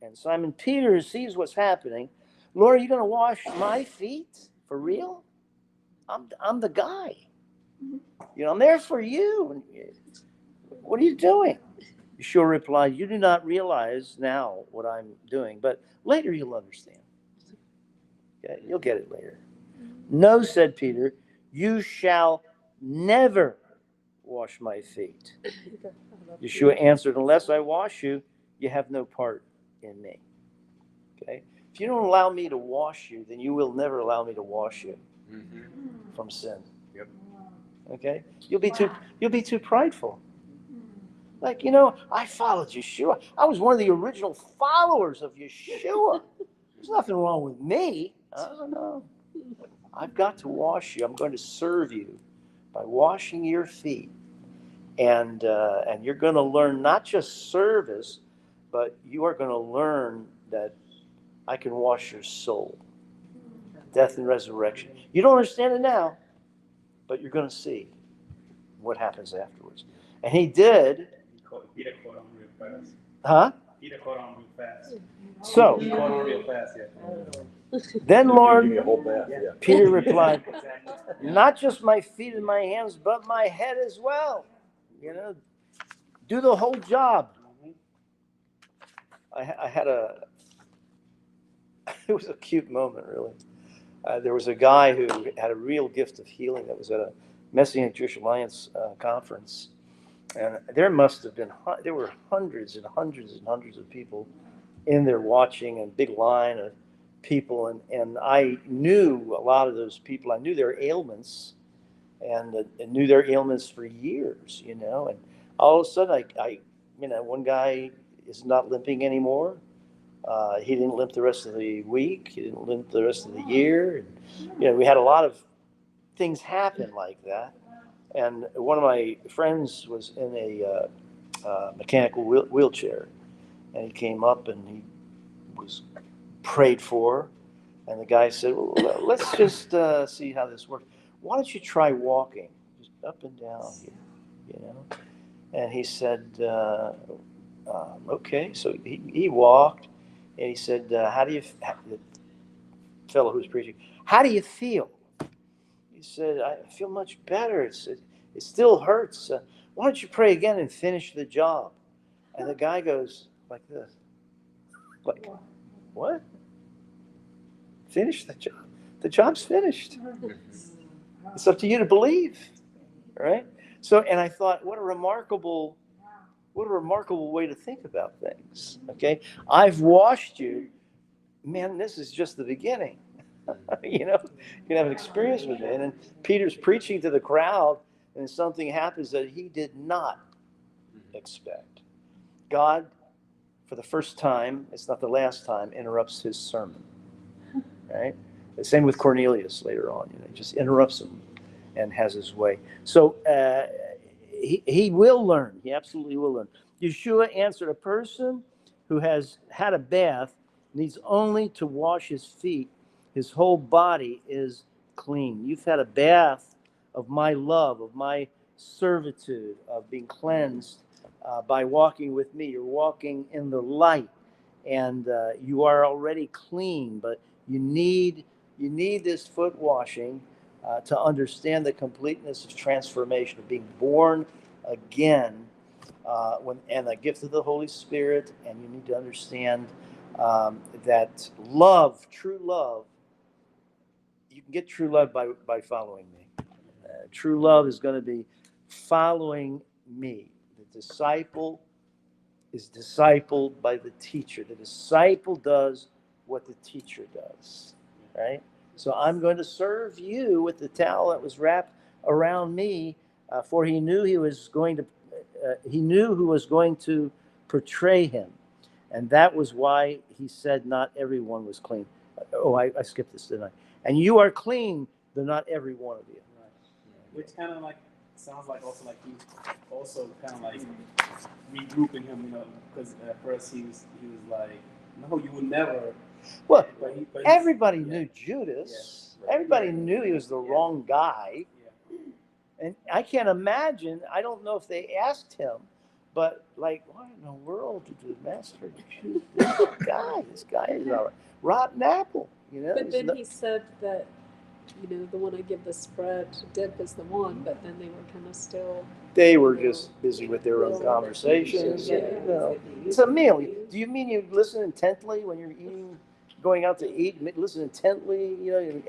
And Simon Peter sees what's happening. Lord, are you going to wash my feet? For real? I'm the guy. You know, I'm there for you. What are you doing? Yeshua replied, you do not realize now what I'm doing, but later you'll understand. Okay, you'll get it later. No, said Peter, you shall never wash my feet. Yeshua answered, unless I wash you, you have no part in me. Okay? If you don't allow me to wash you, then you will never allow me to wash you from sin. Yep. Okay? You'll be too prideful. Like, you know, I followed Yeshua. I was one of the original followers of Yeshua. There's nothing wrong with me. Oh, no. I've got to wash you. I'm going to serve you by washing your feet. And you're going to learn not just service, but you are going to learn that I can wash your soul. Death and resurrection. You don't understand it now, but you're going to see what happens afterwards. And he did. Peter caught on real fast. Huh? Peter caught on real fast. So, He caught on real fast, yeah. then Give me Lord, a whole bath, yeah. Peter replied, Exactly. not just my feet and my hands, but my head as well. You know, do the whole job. I had it was a cute moment, really. There was a guy who had a real gift of healing that was at a Messianic Jewish Alliance conference. And there were hundreds and hundreds and hundreds of people in there watching, and big line of people. And I knew a lot of those people. I knew their ailments and knew their ailments for years, you know. And all of a sudden, I one guy is not limping anymore. He didn't limp the rest of the week. He didn't limp the rest of the year. And, you know, we had a lot of things happen like that. And one of my friends was in a mechanical wheelchair, and he came up and he was prayed for. And the guy said, well, let's just see how this works. Why don't you try walking just up and down here, you know? And he said, okay. So he walked, and he said, the fellow who was preaching, how do you feel? He said, I feel much better. It still hurts. Why don't you pray again and finish the job? And the guy goes like this, like, what? Finish the job? The job's finished. It's up to you to believe, right? So, and I thought, what a remarkable way to think about things. Okay, I've washed you, man. This is just the beginning. You know, you can have an experience with me. And then Peter's preaching to the crowd, and something happens that he did not expect. God, for the first time, it's not the last time, interrupts his sermon. Right? The same with Cornelius later on. You know, he just interrupts him and has his way. So he will learn. He absolutely will learn. Yeshua answered, a person who has had a bath needs only to wash his feet. His whole body is clean. You've had a bath of my love, of my servitude, of being cleansed by walking with me. You're walking in the light, and you are already clean, but you need this foot washing to understand the completeness of transformation, of being born again, and the gift of the Holy Spirit. And you need to understand that love, true love, you can get true love by following me. True love is going to be following me. The disciple is discipled by the teacher. The disciple does what the teacher does, right? So I'm going to serve you with the towel that was wrapped around me, for he knew who was going to portray him, and that was why he said not everyone was clean. Oh, I skipped this, didn't I? And you are clean, though not every one of you. Which kind of like sounds like also like he's also kind of like regrouping him, you know, because at first he was like, no, you would never. Well, but everybody knew Judas. Yeah. Everybody knew he was the wrong guy. Yeah. And I can't imagine, I don't know if they asked him, but like, why in the world did the master choose this guy? This guy is a rotten apple, you know? But then he said that, you know, the one I give the spread to dip is the one, but then they were kind of still. They were just busy with their own conversations. Yeah. You know, it's a meal. Do you mean you listen intently when you're eating, going out to eat? Listen intently. You know,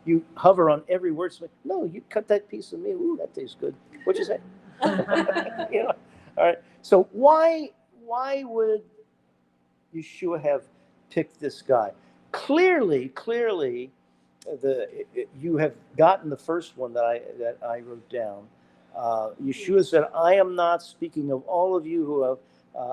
you hover on every word. No, you cut that piece of meat. Ooh, that tastes good. What'd you say? You know. All right. So why would Yeshua have picked this guy? Clearly, you have gotten the first one that I wrote down. Yeshua said, "I am not speaking of all of you who have.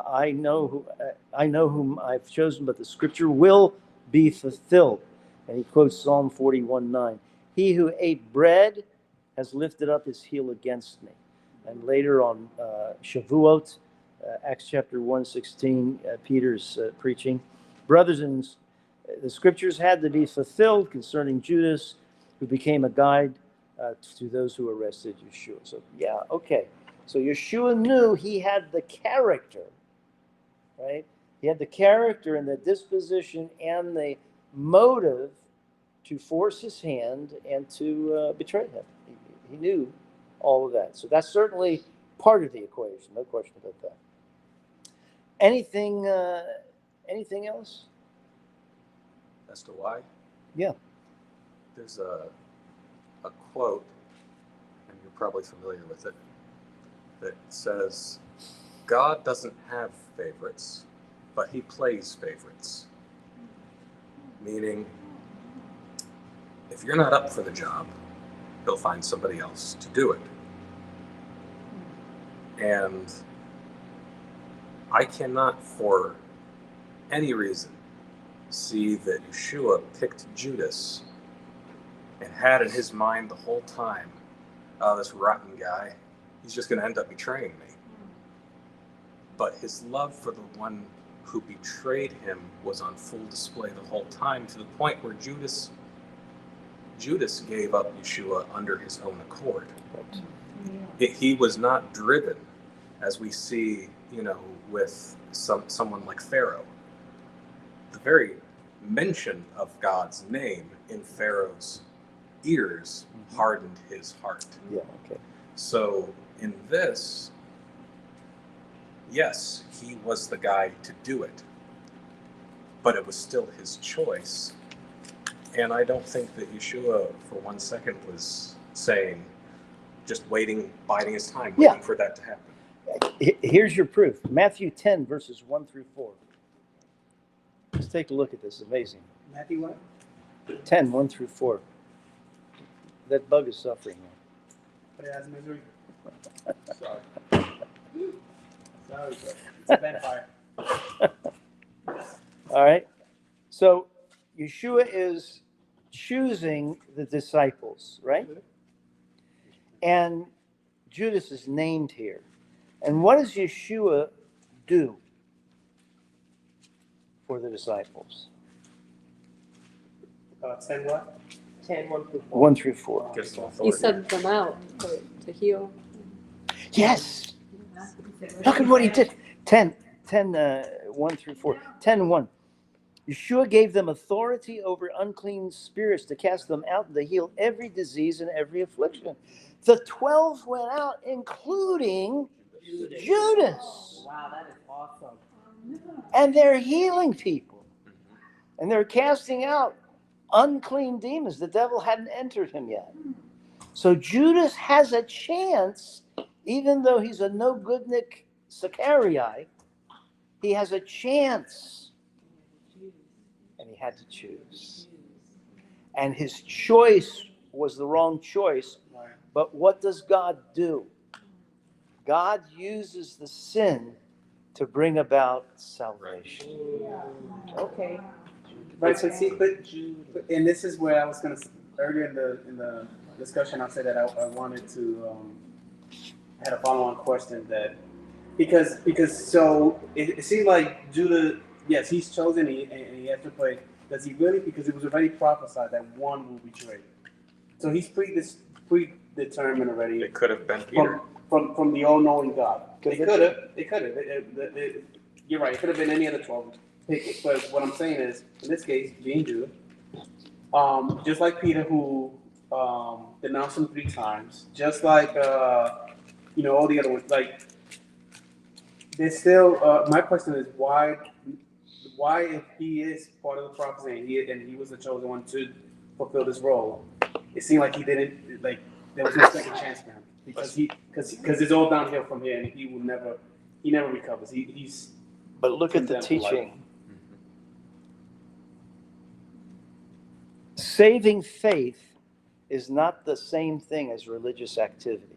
I know whom I've chosen, but the scripture will be fulfilled." And he quotes Psalm 41:9. He who ate bread has lifted up his heel against me. And later on Shavuot, Acts chapter 1:16, Peter's preaching. Brothers, and the scriptures had to be fulfilled concerning Judas, who became a guide to those who arrested Yeshua. So, yeah, okay. So Yeshua knew he had the character, right? He had the character and the disposition and the motive to force his hand and to betray him. He knew all of that. So that's certainly part of the equation, no question about that. Anything else? As to why? Yeah. There's a quote, and you're probably familiar with it, that says, God doesn't have favorites, but he plays favorites. Meaning, if you're not up for the job, he'll find somebody else to do it. And I cannot, for any reason, see that Yeshua picked Judas and had in his mind the whole time, oh, this rotten guy, he's just going to end up betraying me. But his love for the one who betrayed him was on full display the whole time, to the point where Judas gave up Yeshua under his own accord. He was not driven as we see, with someone like Pharaoh. The very mention of God's name in Pharaoh's ears hardened his heart. Yeah, okay. So in this, yes, he was the guy to do it, but it was still his choice. And I don't think that Yeshua for 1 second was saying, just waiting, biding his time, waiting for that to happen. Here's your proof. Matthew 10, verses 1 through 4. Let's take a look at this. Amazing. Matthew what? 10, 1 through 4. That bug is suffering. But it has misery. Sorry. Sorry, bro. It's a vampire. All right. So Yeshua is choosing the disciples, right? And Judas is named here. And what does Yeshua do for the disciples? 10 what? 10, 1 through 4. 1 through 4. Gives them He authority. sent them out to heal. Yes. Look at what he did. 10, 1 through 4. 10, 1. Yeshua gave them authority over unclean spirits to cast them out and to heal every disease and every affliction. The 12 went out, including Judas. Wow, that is awesome. And they're healing people. And they're casting out unclean demons. The devil hadn't entered him yet. So Judas has a chance, even though he's a no-goodnik Sicarii, he has a chance. And he had to choose. And his choice was the wrong choice. But what does God do? God uses the sin to bring about salvation. Okay. Right, so see, but and this is where I was gonna earlier in the discussion. I said that I wanted to I had a follow-on question that because so it seems like Judah, yes, he's chosen and he has to play. Does he really? Because it was already prophesied that one will betray. So he's predetermined already. It could have been Peter. From the all-knowing God. It could have. You're right. It could have been any other 12. Pick it. But what I'm saying is, in this case, being Judah, just like Peter, who denounced him 3 times, just like all the other ones. Like, there's still. My question is why, if he is part of the prophecy and he was the chosen one to fulfill this role, it seemed like he didn't like. There was no second chance for him because it's all downhill from here, and he never recovers. He's. But look at the condemned for life. teaching. Saving faith is not the same thing as religious activity.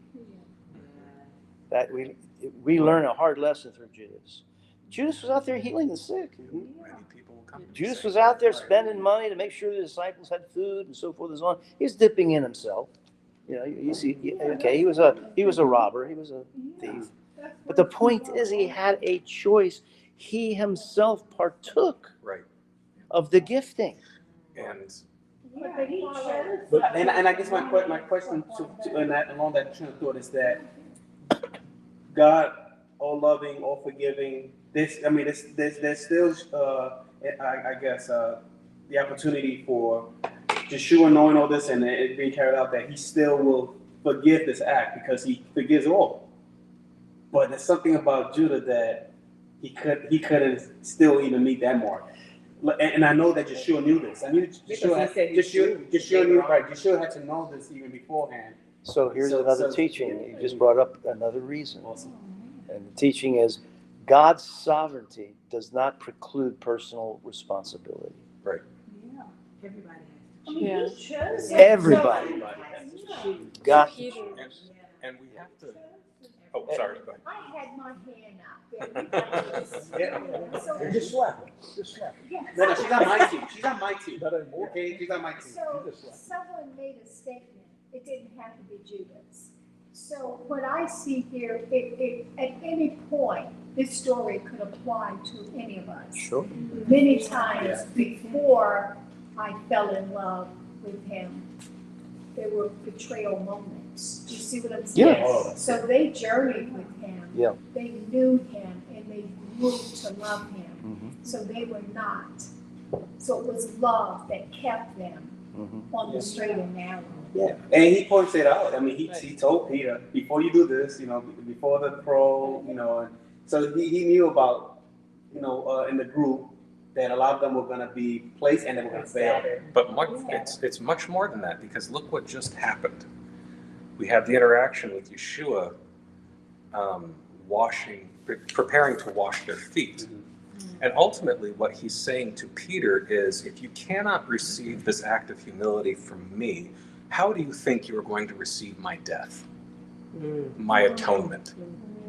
That we learn a hard lesson through Judas. Judas was out there healing the sick. Many people will come. Judas was out there spending money to make sure the disciples had food and so forth and so on. He's dipping in himself. You see, okay, he was a robber, he was a thief. But the point is, he had a choice. He himself partook of the gifting. And And I guess my question along that train of thought is that God, all loving, all forgiving. There's still I guess the opportunity for Yeshua knowing all this and it being carried out that he still will forgive this act because he forgives all. But there's something about Judah that he couldn't still even meet that mark. And I know that Yeshua knew this. I knew Yeshua knew, right? Yeshua had to know this even beforehand. So here's another teaching. You just brought up another reason. Awesome. And the teaching is God's sovereignty does not preclude personal responsibility. right. Everybody Yeah. has to choose. Everybody. God. And we have to. Oh, sorry. Go ahead. I had my hand up there. Just slap him. Just slap him. Yes. No, she's on my team. She's on my team. Not anymore. Okay, she's on my team. So someone made a statement, it didn't have to be Judas. So what I see here, it at any point, this story could apply to any of us. Sure. Many times before I fell in love with him. there were betrayal moments. Do you see what I'm Yeah. saying? So they journeyed with him. Yeah. They knew him and they grew to love him. Mhm. So they were not. So it was love that kept them Mhm. on the straight and narrow. Yeah, and he points it out. I mean, he told Peter, before you do this, before the pro, and so he knew about, in the group that a lot of them were going to be placed and they were going to fail. But it's much more than that, because look what just happened. We had the interaction with Yeshua preparing to wash their feet. And ultimately what he's saying to Peter is, if you cannot receive this act of humility from me, how do you think you are going to receive my death, my atonement?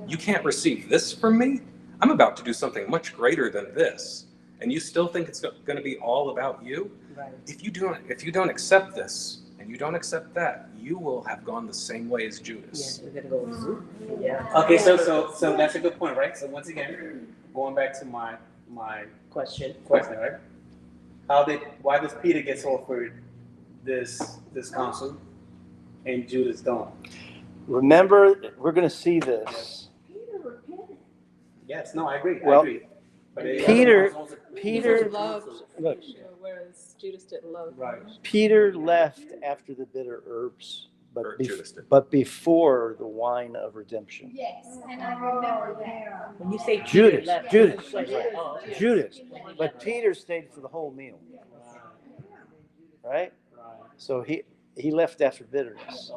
You can't receive this from me? I'm about to do something much greater than this. And you still think it's going to be all about you? Right. If you don't accept this and you don't accept that, you will have gone the same way as Judas. Yeah, we're gonna go zoom. Yeah. Okay, so that's a good point, right? So once again, going back to my Question. question, right? Why does Peter get offered this counsel and Judas don't? Remember, we're going to see this. Peter repented. Yes, no, I agree. Well, I agree. But the Peter- other ones also- Peter- loved, Look. whereas Judas didn't love. Right. Peter left after the bitter herbs, Or Judas did. but before the wine of redemption. Yes, and I remember that. When you say Judas, Peter left, Judas, it's like, oh, okay. Judas. But Peter stayed for the whole meal, right? So he left after bitterness.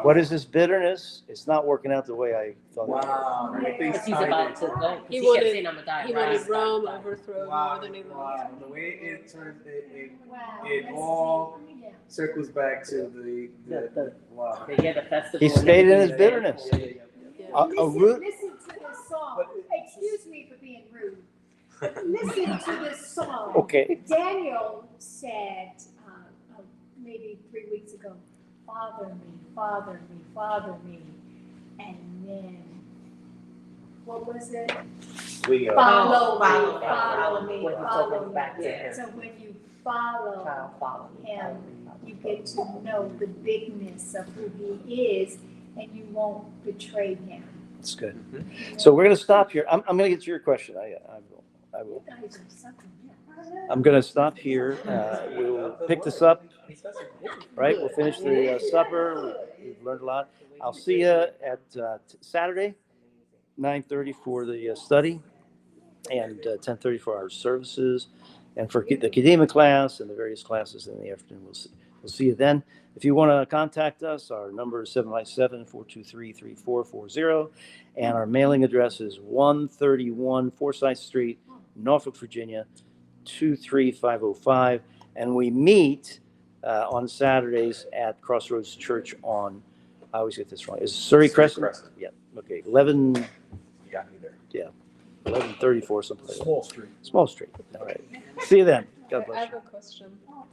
What is this bitterness? It's not working out the way I thought. Wow. Because he's about to go. 'Cause He kept wanted- saying, I'm gonna die. He right? wanted Rome Die. overthrown Wow. more than he loved. Wow. The way it turns, Wow. it that's all deep. Yeah. circles back to the wow. Yeah, the festival. He and stayed in everything. his bitterness. Yeah. Listen to this song. Excuse me for being rude. But listen to this song. Okay. Daniel said, maybe 3 weeks ago, Father me, Father me, Father me. And then, what was it? We Follow me, Follow follow me, When he follow circles me. back to him. So when you follow Follow me. him, you get to know the bigness of who he is, and you won't betray him. That's good. So we're going to stop here. I'm going to get to your question. I will. You guys are sucking it. I'm going to stop here. We'll pick this up, right? We'll finish the supper. We've learned a lot. I'll see you at Saturday, 9:30 for the study, and 10:30 for our services, and for the academic class and the various classes in the afternoon. We'll see you then. If you want to contact us, our number is 757-423-3440, and our mailing address is 131 Forsyth Street, Norfolk, Virginia, 23505, and we meet on Saturdays at Crossroads Church on, I always get this wrong, is it Surrey Crescent? Yeah, okay, 11, You got me there. 1134, something like that. Small street. Small Street, all right. See you then. God I bless have you. a question.